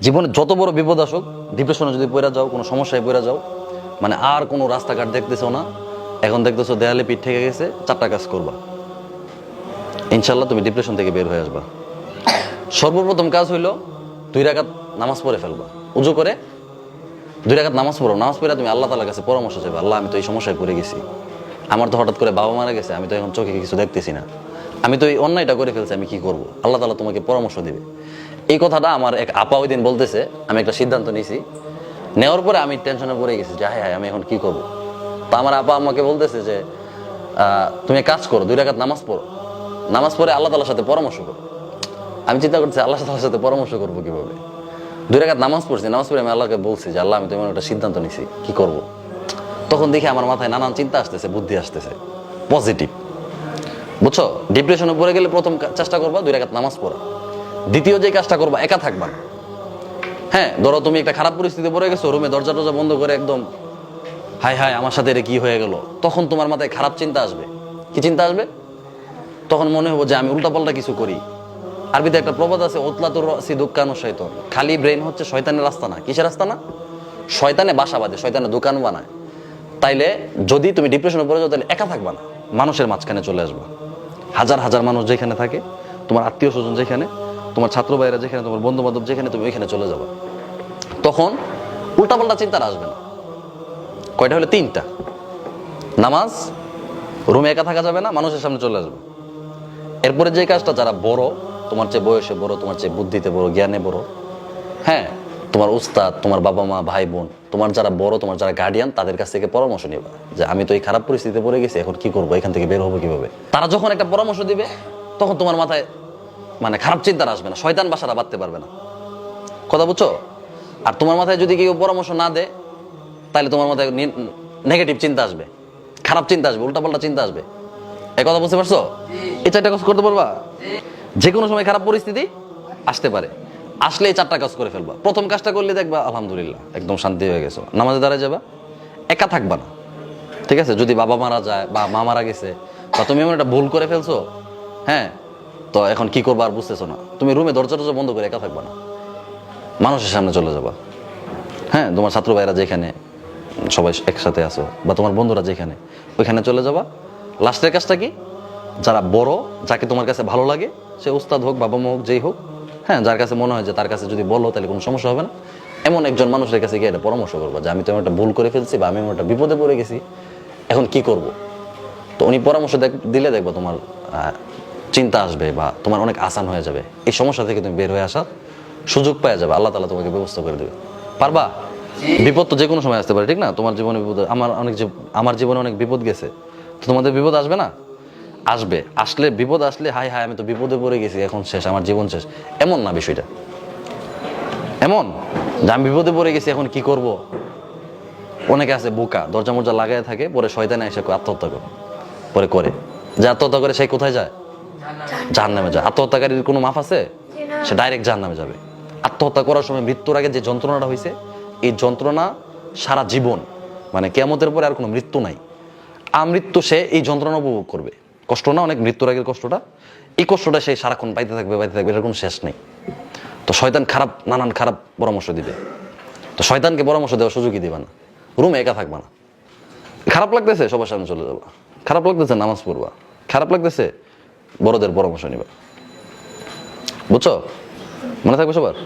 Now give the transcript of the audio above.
জীবনে যত বড় বিপদ আসুক, ডিপ্রেশনে যদি পড়ে যাও, কোনো সমস্যায় পড়ে যাও, মানে আর কোনো রাস্তাঘাট দেখতেছো না, এখন দেখতেছো দেয়ালে পিঠ থেকে গেছে, 4টা কাজ করবা, ইনশাল্লাহ তুমি ডিপ্রেশন থেকে বের হয়ে আসবা। সর্বপ্রথম কাজ হইলো 2 রাকাত নামাজ পড়ে ফেলবা। উজু করে 2 রাকাত নামাজ পড়ো। নামাজ পড়ে তুমি আল্লাহ তাআলার কাছে পরামর্শ চাইবা, আল্লাহ আমি তো এই সমস্যায় পড়ে গেছি, আমার তো হঠাৎ করে বাবা মারা গেছে, আমি তো এখন চোখে কিছু দেখতেছি না, আমি তো এই অন্যায়টা করে ফেলছি, আমি কি করব? আল্লাহ তাআলা তোমাকে পরামর্শ দিবে। এই কথাটা আমার এক আপা ওই দিন বলতেছে, আমি একটা সিদ্ধান্ত নিয়েছি, নেওয়ার পরে আমি টেনশনে পড়ে গেছি যে হায় হায় আমি এখন কি করব। তা আমার আপা আমাকে বলতেছে যে তুমি কাজ করো, 2 রাকাত নামাজ পড়ো, নামাজ পড়ে আল্লাহ তাআলার সাথে পরামর্শ করো। আমি চিন্তা করছি আল্লাহ তাআলার সাথে পরামর্শ করবো কিভাবে। 2 রাকাত নামাজ পড়ছি, নামাজ পড়ে আমি আল্লাহকে বলছি যে আল্লাহ আমি তো এমন একটা সিদ্ধান্ত নিছি, কি করব। তখন দেখি আমার মাথায় নানান চিন্তা আসতেছে, বুদ্ধি আসতেছে পজিটিভ, বুঝছো? ডিপ্রেশনে পড়ে গেলে প্রথম চেষ্টা করবা 2 রাকাত নামাজ পড়া। দ্বিতীয় যে কাজটা করবা, একা থাকবা না। হ্যাঁ, ধরো তুমি একটা খারাপ পরিস্থিতি পড়ে গেছো, রুমে দরজা টরজা বন্ধ করে একদম হায় হায় আমার সাথে এটা কি হয়ে গেল, তখন তোমার মাথায় খারাপ চিন্তা আসবে। কি চিন্তা আসবে? তখন মনে হবো যে আমি উল্টাপাল্টা কিছু করি। আরবিতে একটা প্রবাদ আছে, ওতলাতুর রাসি দুক্কানু শয়তান। খালি ব্রেন হচ্ছে শয়তানের রাস্তা না। কিসের রাস্তা না? শয়তানে বাসা বাঁধে, শয়তানের দোকান বানায়। তাইলে যদি তুমি ডিপ্রেশনে পড়ে যাও, তাহলে একা থাকবা না, মানুষের মাঝখানে চলে আসবা। হাজার হাজার মানুষ যেখানে থাকে, তোমার আত্মীয় স্বজন যেখানে, তোমার ছাত্র ভাইরা যেখানে, তোমার বন্ধু বান্ধব যেখানে, তুমি ওইখানে চলে যাবা। তখন উল্টাপাল্টা চিন্তা আসবে না। কয়টা হলো? 3টা। নামাজ, রুমে একা থাকা যাবে না, মানুষের সামনে চলে আসবে। এরপরে যে কাজটা, যারা বড়, তোমার চেয়ে বয়সে বড়, তোমার চেয়ে বুদ্ধিতে বড়, জ্ঞানে বড়, হ্যাঁ, তোমার উস্তাদ, তোমার বাবা মা, ভাই বোন, তোমার যারা বড়, তোমার যারা গার্ডিয়ান, তাদের কাছ থেকে পরামর্শ নিবা যে আমি তো এই খারাপ পরিস্থিতিতে পড়ে গেছি, এখন কি করবো, এখান থেকে বের হবো কিভাবে। তারা যখন একটা পরামর্শ দিবে, তখন তোমার মাথায় মানে খারাপ চিন্তা আসবে না, শয়তান বাসাটা বাঁধতে পারবে না। কথা বুঝছো? আর তোমার মাথায় যদি কেউ পরামর্শ না দেয়, তাহলে তোমার মাথায় নেগেটিভ চিন্তা আসবে, খারাপ চিন্তা আসবে, উল্টাপাল্টা চিন্তা আসবে। এই কথা বুঝতে পারছো? এই 4টা কাজ করতে পারবা? যে কোনো সময় খারাপ পরিস্থিতি আসতে পারে, আসলে এই 4টা কাজ করে ফেলবা। প্রথম কাজটা করলে দেখবা আলহামদুলিল্লাহ একদম শান্তি হয়ে গেছো, নামাজে দাঁড়ায় যাবা, একা থাকবা না। ঠিক আছে? যদি বাবা মারা যায় বা মা মারা গেছে, বা তুমি এমন একটা ভুল করে ফেলছো, হ্যাঁ, তো এখন কি করবা আর বুঝতেছো না, তুমি রুমে দরজা টরজা বন্ধ করে একা থাকবা না, মানুষের সামনে চলে যাবা। হ্যাঁ, তোমার ছাত্র ভাইরা যেখানে সবাই একসাথে আসো, বা তোমার বন্ধুরা যেখানে, ওইখানে চলে যাবা। লাস্টের কাজটা কি? যারা বড়, যাকে তোমার কাছে ভালো লাগে, সে উস্তাদ হোক, বাবা মা হোক, যেই হোক, হ্যাঁ, যার কাছে মনে হয় যে তার কাছে যদি বলো তাহলে কোনো সমস্যা হবে না, এমন একজন মানুষের কাছে গিয়ে একটা পরামর্শ করবো যে আমি তো একটা ভুল করে ফেলছি, বা আমি একটা বিপদে পড়ে গেছি, এখন কি করব। তো উনি পরামর্শ দিলে দেখবো তোমার চিন্তা আসবে, বা তোমার অনেক আসান হয়ে যাবে, এই সমস্যা থেকে তুমি বের হয়ে আসার সুযোগ পাওয়া যাবে, আল্লাহ তাআলা তোমাকে ব্যবস্থা করে দেবে। পারবা? বিপদ তো যে কোনো সময় আসতে পারে, ঠিক না? তোমার জীবনে বিপদ, আমার জীবনে অনেক বিপদ গেছে, তো তোমাদের বিপদ আসবে না? আসবে। আসলে বিপদ আসলে হায় হায় আমি তো বিপদে পড়ে গেছি, এখন শেষ, আমার জীবন শেষ, এমন না বিষয়টা। এমন যে আমি বিপদে পড়ে গেছি, এখন কি করব। অনেকে আছে বোকা, দরজা মরজা লাগাই থাকে, পরে শয়তানে এসে আত্মহত্যা করে, পরে করে যে আত্মহত্যা করে, সে কোথায় যায়? জাহান্নামে যায়। আত্মহত্যাকারীর কোনো মাফ আছে? সে ডাইরেক্ট জাহান্নামে যাবে। আত্মহত্যা করার সময় মৃত্যুর আগে যে যন্ত্রণাটা হয়েছে, এই যন্ত্রণা সারা জীবন, মানে কিয়ামতের পরে আর কোনো মৃত্যু নাই, আমৃত্যু সে এই যন্ত্রণা উপভোগ করবে। কষ্ট না অনেক? মৃত্যুর আগের কষ্টটা, এই কষ্টটা সে সারাক্ষণ পাইতে থাকবে, এটার কোনো শেষ নেই। তো শয়তান নানান খারাপ পরামর্শ দিবে, তো শয়তানকে পরামর্শ দেওয়ার সুযোগই দিবা না, রুমে একা থাকবা না। খারাপ লাগতেছে, সবার সামনে চলে যাবা। খারাপ লাগতেছে, নামাজ পড়বা। খারাপ লাগতেছে, বড়দের পরামর্শ নিবা। বুঝছো? মনে থাকবে সবার?